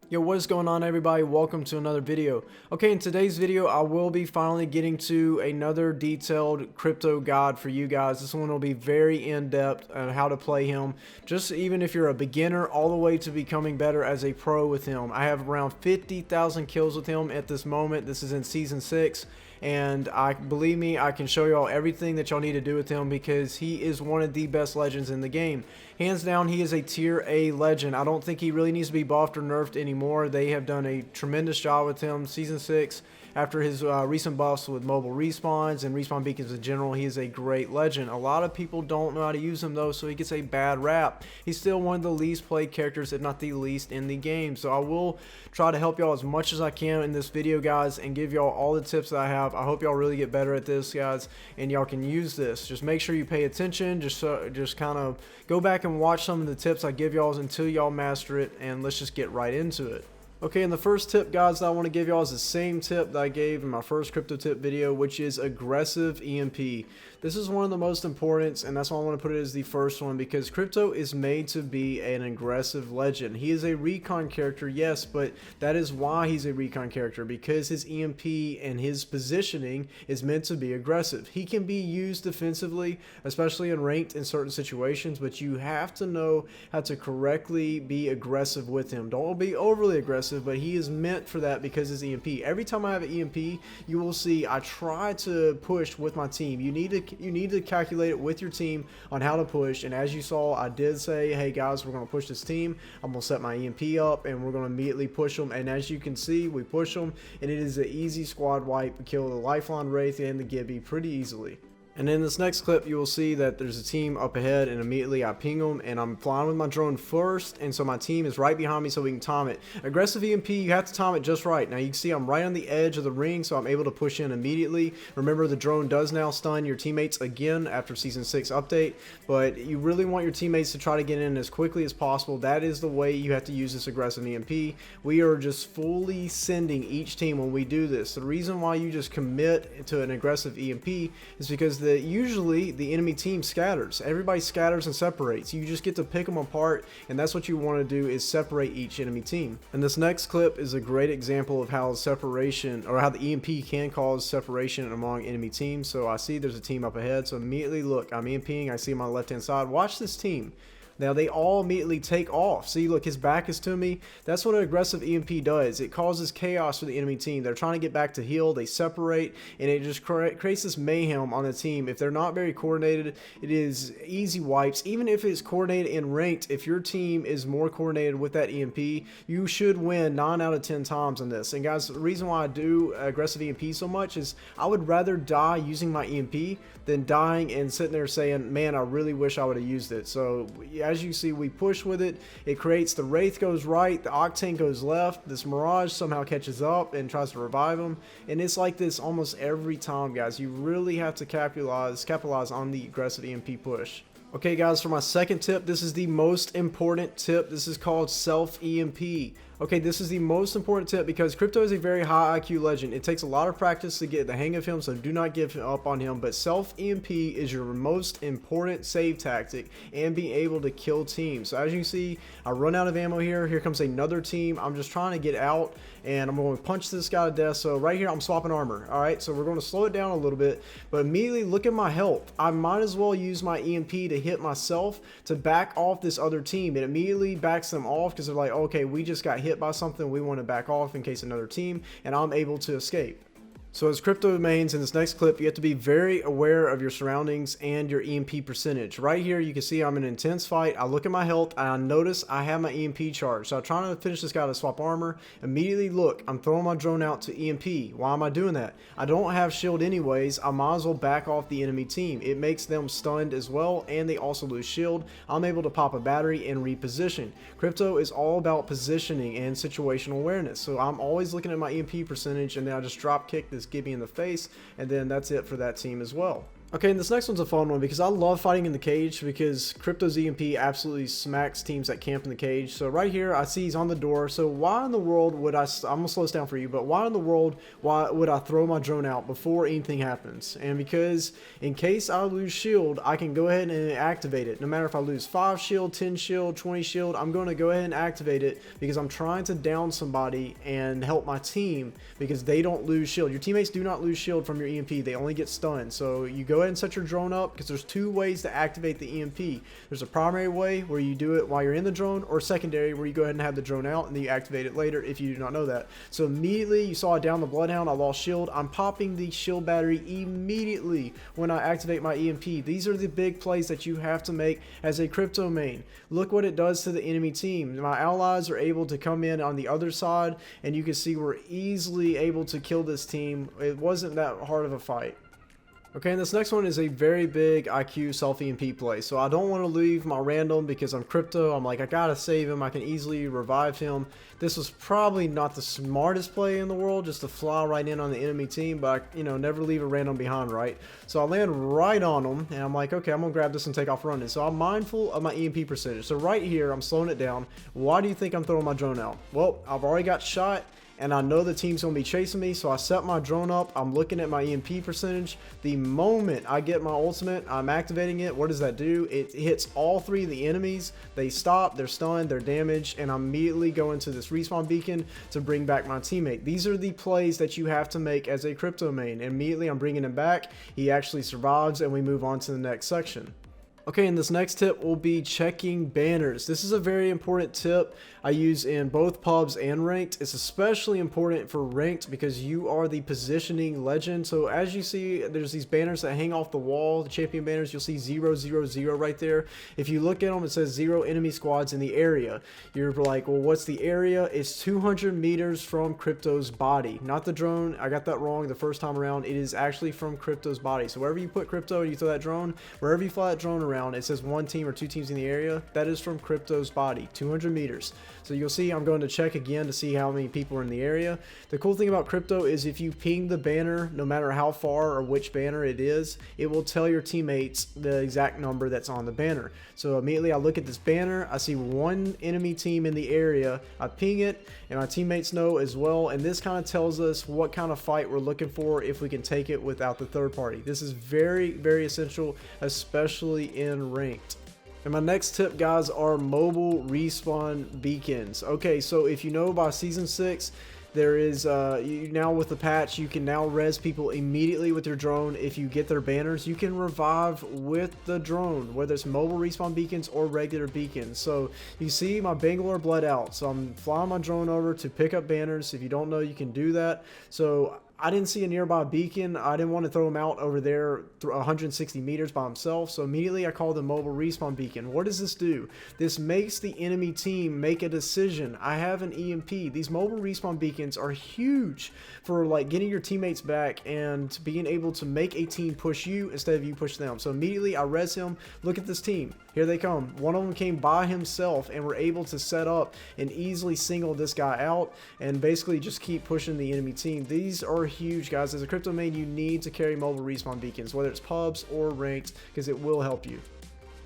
Yo, what is going on, everybody? Welcome to another video. Okay, in today's video I will be finally getting to another detailed crypto guide for you guys. This one will be very in-depth on how to play him, just even if you're a beginner all the way to becoming better as a pro with him. I have around 50,000 kills with him at this moment. This is in season 6, and believe me, I can show y'all everything that y'all need to do with him because he is one of the best legends in the game. Hands down, he is a tier A legend. I don't think he really needs to be buffed or nerfed anymore. They have done a tremendous job with him. Season 6, after his recent buffs with mobile respawns and respawn beacons in general, he is a great legend. A lot of people don't know how to use him though, so he gets a bad rap. He's still one of the least played characters, if not the least, in the game. So I will try to help y'all as much as I can in this video, guys, and give y'all all the tips that I have. I hope y'all really get better at this, guys, and y'all can use this. Just make sure you pay attention. Just kind of go back and watch some of the tips I give y'all until y'all master it, and let's just get right into it. Okay, and the first tip, guys, that I want to give y'all is the same tip that I gave in my first crypto tip video, which is aggressive EMP. This is one of the most important, and that's why I want to put it as the first one, because crypto is made to be an aggressive legend. He is a recon character, yes, but that is why he's a recon character, because his EMP and his positioning is meant to be aggressive. He can be used defensively, especially in ranked in certain situations, but you have to know how to correctly be aggressive with him. Don't be overly aggressive, but he is meant for that because his EMP. Every time I have an EMP, you will see I try to push with my team. You need to calculate it with your team on how to push, and as you saw, I did say, hey guys, we're going to push this team. I'm going to set my EMP up and we're going to immediately push them, and as you can see, we push them, and it is an easy squad wipe. We kill the Lifeline Wraith and the Gibby pretty easily. And in this next clip, you will see that there's a team up ahead, and immediately I ping them, and I'm flying with my drone first, and so my team is right behind me so we can time it. Aggressive EMP, you have to time it just right. Now you can see I'm right on the edge of the ring, so I'm able to push in immediately. Remember, the drone does now stun your teammates again after Season 6 update, but you really want your teammates to try to get in as quickly as possible. That is the way you have to use this aggressive EMP. We are just fully sending each team when we do this. The reason why you just commit to an aggressive EMP is because usually the enemy team scatters. Everybody scatters and separates. You just get to pick them apart, and that's what you want to do, is separate each enemy team. And this next clip is a great example of how separation, or how the EMP can cause separation among enemy teams. So I see there's a team up ahead, so immediately look, I'm EMPing, I see him on the left hand side. Watch this team. Now they all immediately take off. See, look, his back is to me. That's what an aggressive EMP does. It causes chaos for the enemy team. They're trying to get back to heal. They separate, and it just creates this mayhem on the team. If they're not very coordinated, it is easy wipes. Even if it's coordinated and ranked, if your team is more coordinated with that EMP, you should win 9 out of 10 times on this. And guys, the reason why I do aggressive EMP so much is I would rather die using my EMP than dying and sitting there saying, man, I really wish I would have used it. So as you see, we push with it. It creates, the Wraith goes right, the Octane goes left, this Mirage somehow catches up and tries to revive him, and it's like this almost every time, guys. You really have to capitalize on the aggressive EMP push. Okay guys, for my second tip, this is the most important tip. This is called Self EMP. Okay, this is the most important tip because crypto is a very high IQ legend. It takes a lot of practice to get the hang of him, so do not give up on him. But Self EMP is your most important save tactic and being able to kill teams. So as you see, I run out of ammo here. Here comes another team. I'm just trying to get out, and I'm going to punch this guy to death. So right here, I'm swapping armor. All right, so we're going to slow it down a little bit, but immediately look at my health. I might as well use my EMP to hit myself to back off this other team. It immediately backs them off because they're like, okay, we just got hit by something, we want to back off in case another team, and I'm able to escape. So as crypto mains, in this next clip, you have to be very aware of your surroundings and your EMP percentage. Right here, you can see I'm in an intense fight. I look at my health, and I notice I have my EMP charged. So I'm trying to finish this guy to swap armor. Immediately, look, I'm throwing my drone out to EMP. Why am I doing that? I don't have shield anyways. I might as well back off the enemy team. It makes them stunned as well, and they also lose shield. I'm able to pop a battery and reposition. Crypto is all about positioning and situational awareness. So I'm always looking at my EMP percentage, and then I just drop kick this Gibby in the face, and then that's it for that team as well. Okay, and this next one's a fun one because I love fighting in the cage because Crypto's EMP absolutely smacks teams that camp in the cage. So right here, I see he's on the door. So why in the world would I'm gonna slow this down for you, but why in the world, why would I throw my drone out before anything happens? And because in case I lose shield, I can go ahead and activate it. No matter if I lose 5 shield, 10 shield, 20 shield, I'm going to go ahead and activate it because I'm trying to down somebody and help my team because they don't lose shield. Your teammates do not lose shield from your EMP. They only get stunned. So you go ahead and set your drone up because there's 2 ways to activate the EMP. There's a primary way where you do it while you're in the drone, or secondary where you go ahead and have the drone out and then you activate it later if you do not know that. So immediately you saw I down the Bloodhound, I lost shield. I'm popping the shield battery immediately when I activate my EMP. These are the big plays that you have to make as a crypto main. Look what it does to the enemy team. My allies are able to come in on the other side and you can see we're easily able to kill this team. It wasn't that hard of a fight. Okay, and this next one is a very big IQ Selfie MP play. So I don't want to leave my random because I'm crypto. I'm like, I gotta save him. I can easily revive him. This was probably not the smartest play in the world, just to fly right in on the enemy team, but you know, never leave a random behind, right? So I land right on him, and I'm like, okay, I'm gonna grab this and take off running. So I'm mindful of my EMP percentage. So right here, I'm slowing it down. Why do you think I'm throwing my drone out? Well, I've already got shot, and I know the team's going to be chasing me, so I set my drone up. I'm looking at my EMP percentage. The moment I get my ultimate, I'm activating it. What does that do? It hits all 3 of the enemies. They stop, they're stunned, they're damaged, and I'm immediately going to this respawn beacon to bring back my teammate. These are the plays that you have to make as a crypto main. Immediately I'm bringing him back. He actually survives, and we move on to the next section. Okay, and this next tip will be checking banners. This is a very important tip I use in both pubs and ranked. It's especially important for ranked because you are the positioning legend. So as you see, there's these banners that hang off the wall, the champion banners. You'll see 000 right there. If you look at them, it says 0 enemy squads in the area. You're like, well, what's the area? It's 200 meters from Crypto's body, not the drone. I got that wrong the first time around. It is actually from Crypto's body. So wherever you put Crypto and you throw that drone, wherever you fly that drone around, it says 1 team or 2 teams in the area. That is from Crypto's body, 200 meters. So you'll see I'm going to check again to see how many people are in the area. The cool thing about Crypto is if you ping the banner, no matter how far or which banner it is, it will tell your teammates the exact number that's on the banner. So immediately I look at this banner, I see 1 enemy team in the area, I ping it, and my teammates know as well, and this kind of tells us what kind of fight we're looking for if we can take it without the third party. This is very, very essential, especially in ranked. And my next tip, guys, are mobile respawn beacons. Okay, so if you know by season 6, there is now with the patch, you can now res people immediately with your drone. If you get their banners, you can revive with the drone, whether it's mobile respawn beacons or regular beacons. So you see my Bangalore bled out, so I'm flying my drone over to pick up banners. If you don't know, you can do that. So I didn't see a nearby beacon. I didn't want to throw him out over there 160 meters by himself. So immediately I called the mobile respawn beacon. What does this do? This makes the enemy team make a decision. I have an EMP. These mobile respawn beacons are huge for like getting your teammates back and being able to make a team push you instead of you push them. So immediately I res him. Look at this team. Here they come. One of them came by himself and were able to set up and easily single this guy out and basically just keep pushing the enemy team. These are huge, guys. As a crypto main, you need to carry mobile respawn beacons, whether it's pubs or ranked, because it will help you.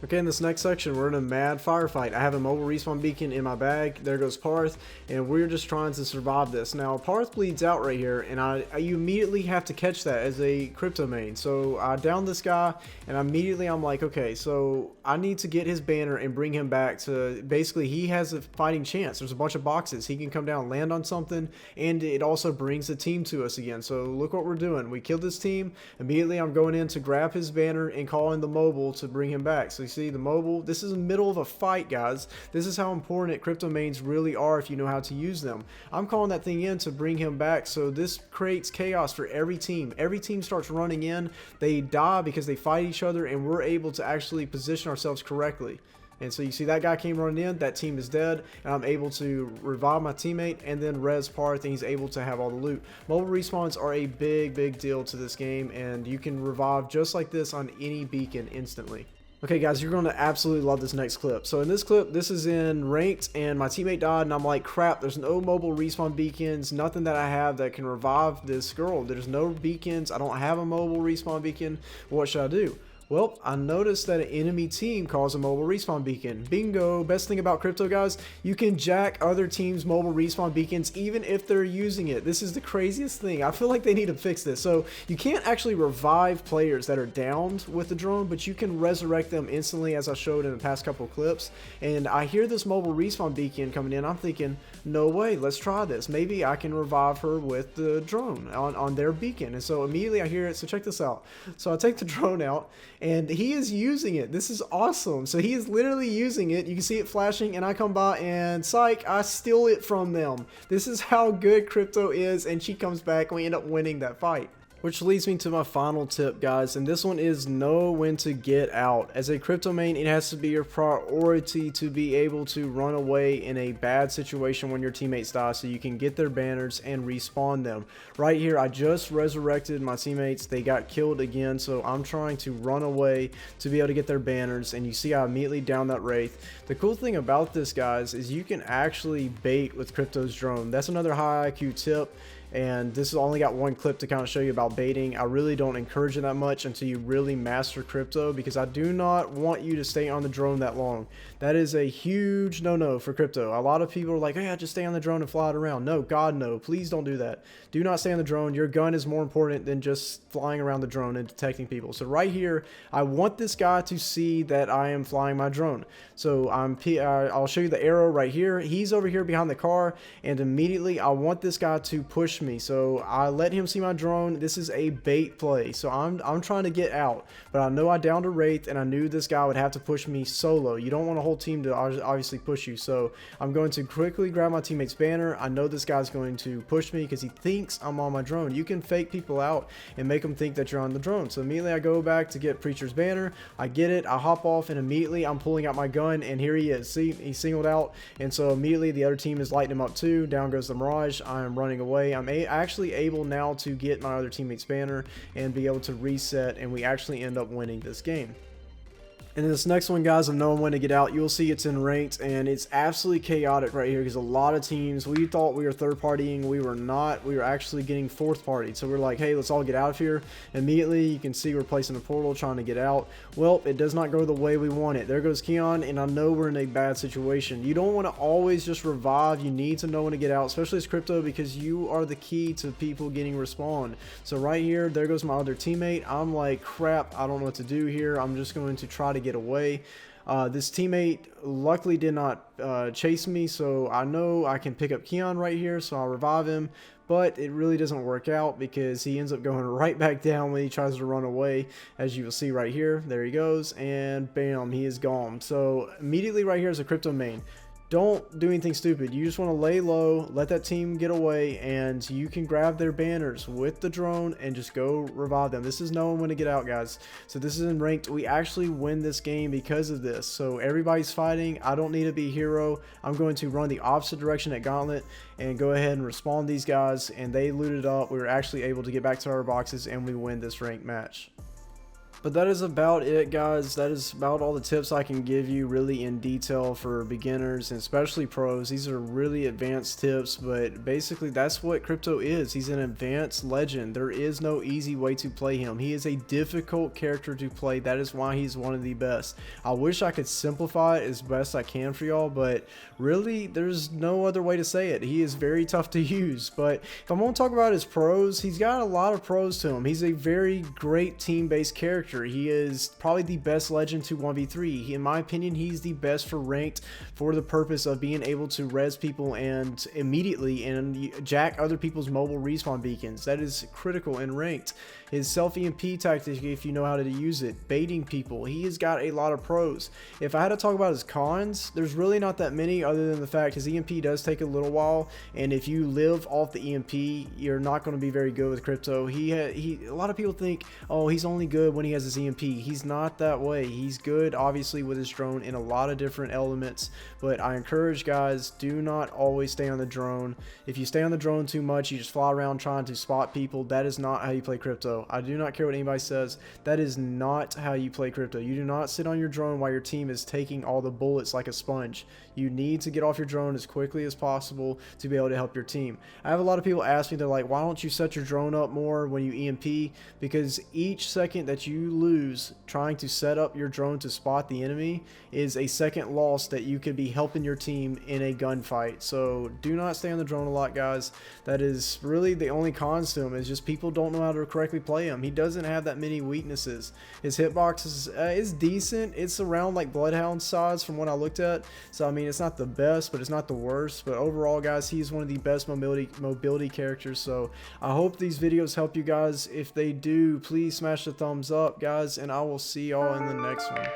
Okay, in this next section, we're in a mad firefight. I have a mobile respawn beacon in my bag. There goes Parth, and we're just trying to survive this. Now, Parth bleeds out right here, and you immediately have to catch that as a crypto main. So I down this guy, and immediately I'm like, okay, so I need to get his banner and bring him back to, basically, he has a fighting chance. There's a bunch of boxes. He can come down, land on something, and it also brings the team to us again. So look what we're doing. We killed this team. Immediately, I'm going in to grab his banner and call in the mobile to bring him back. So see the mobile, this is in the middle of a fight, guys. This is how important crypto mains really are if you know how to use them. I'm calling that thing in to bring him back, so this creates chaos for every team. Every team starts running in, they die because they fight each other, and we're able to actually position ourselves correctly. And so you see that guy came running in, that team is dead, and I'm able to revive my teammate and then res Parth, and he's able to have all the loot. Mobile respawns are a big deal to this game, and you can revive just like this on any beacon instantly. Okay guys, you're going to absolutely love this next clip. So in this clip, this is in ranked and my teammate died and I'm like, crap, there's no mobile respawn beacons, nothing that I have that can revive this girl. There's no beacons, I don't have a mobile respawn beacon. What should I do? Well, I noticed that an enemy team calls a mobile respawn beacon. Bingo! Best thing about crypto, guys, you can jack other teams' mobile respawn beacons even if they're using it. This is the craziest thing. I feel like they need to fix this. So you can't actually revive players that are downed with the drone, but you can resurrect them instantly, as I showed in the past couple clips. And I hear this mobile respawn beacon coming in. I'm thinking, no way, let's try this. Maybe I can revive her with the drone on their beacon. And so immediately I hear it. So check this out. So I take the drone out and he is using it. This is awesome. So he is literally using it. You can see it flashing and I come by and psych, I steal it from them. This is how good crypto is, and she comes back and we end up winning that fight. Which leads me to my final tip, guys, and this one is know when to get out. As a crypto main, it has to be your priority to be able to run away in a bad situation when your teammates die so you can get their banners and respawn them. Right here, I just resurrected my teammates. They got killed again, so I'm trying to run away to be able to get their banners, and you see I immediately down that wraith. The cool thing about this, guys, is you can actually bait with crypto's drone. That's another high IQ tip. And this has only got one clip to kind of show you about baiting. I really don't encourage it that much until you really master crypto, because I do not want you to stay on the drone that long. That is a huge no-no for crypto. A lot of people are like, hey, I just stay on the drone and fly it around. No, God, no. Please don't do that. Do not stay on the drone. Your gun is more important than just flying around the drone and detecting people. So right here, I want this guy to see that I am flying my drone. So I'll show you the arrow right here. He's over here behind the car, and immediately I want this guy to push me. So I let him see my drone. This is a bait play. So I'm trying to get out, but I know I downed a wraith and I knew this guy would have to push me solo. You don't want a whole team to obviously push you. So I'm going to quickly grab my teammate's banner. I know this guy's going to push me because he thinks I'm on my drone. You can fake people out and make them think that you're on the drone. So immediately I go back to get Preacher's banner. I get it. I hop off and immediately I'm pulling out my gun, and here he is. See, he's singled out, and so immediately the other team is lighting him up too. Down goes the Mirage. I am running away. I'm actually able now to get my other teammate's banner and be able to reset, and we actually end up winning this game. And this next one, guys, of knowing when to get out, you'll see it's in ranked, and it's absolutely chaotic right here because a lot of teams, we thought we were third partying. We were not. We were actually getting fourth partied. So we're like, hey, let's all get out of here. Immediately, you can see we're placing a portal trying to get out. Well, it does not go the way we want it. There goes Keon, and I know we're in a bad situation. You don't want to always just revive. You need to know when to get out, especially as crypto, because you are the key to people getting respawned. So right here, there goes my other teammate. I'm like, crap, I don't know what to do here. I'm just going to try to get away. This teammate luckily did not chase me, so I know I can pick up Keon right here, so I'll revive him, but it really doesn't work out because he ends up going right back down when he tries to run away, as you will see right here. There he goes, and bam, he is gone. So immediately right here is a crypto main. Don't do anything stupid. You just want to lay low, let that team get away, and you can grab their banners with the drone and just go revive them. This is knowing when to get out, guys. So this is in ranked. We actually win this game because of this. So everybody's fighting. I don't need to be a hero. I'm going to run the opposite direction at Gauntlet and go ahead and respawn these guys, and they looted up. We were actually able to get back to our boxes, and we win this ranked match. But that is about it, guys. That is about all the tips I can give you really in detail for beginners and especially pros. These are really advanced tips, but basically that's what crypto is. He's an advanced legend. There is no easy way to play him. He is a difficult character to play. That is why he's one of the best. I wish I could simplify it as best I can for y'all, but really there's no other way to say it. He is very tough to use. But if I'm going to talk about his pros, he's got a lot of pros to him. He's a very great team-based character. He is probably the best legend to 1v3. In my opinion, he's the best for ranked for the purpose of being able to res people and immediately and jack other people's mobile respawn beacons. That is critical in ranked. His Selfie MP tactic, if you know how to use it, baiting people. He has got a lot of pros. If I had to talk about his cons, there's really not that many other than the fact his EMP does take a little while, and if you live off the EMP, you're not going to be very good with crypto. A lot of people think, oh, he's only good when he has has his EMP. He's not that way. He's good, obviously, with his drone in a lot of different elements, but I encourage guys, do not always stay on the drone. If you stay on the drone too much, you just fly around trying to spot people. That is not how you play crypto. I do not care what anybody says. That is not how you play crypto. You do not sit on your drone while your team is taking all the bullets like a sponge. You need to get off your drone as quickly as possible to be able to help your team. I have a lot of people ask me, they're like, why don't you set your drone up more when you EMP? Because each second that you lose trying to set up your drone to spot the enemy is a second loss that you could be helping your team in a gunfight. So do not stay on the drone a lot, guys. That is really the only cons to him, is just people don't know how to correctly play him. He doesn't have that many weaknesses. His hitbox is decent. It's around like Bloodhound size from what I looked at. So I mean, it's not the best, but it's not the worst. But overall, guys, he's one of the best mobility characters. So I hope these videos help you guys. If they do, please smash the thumbs up, guys, and I will see y'all in the next one.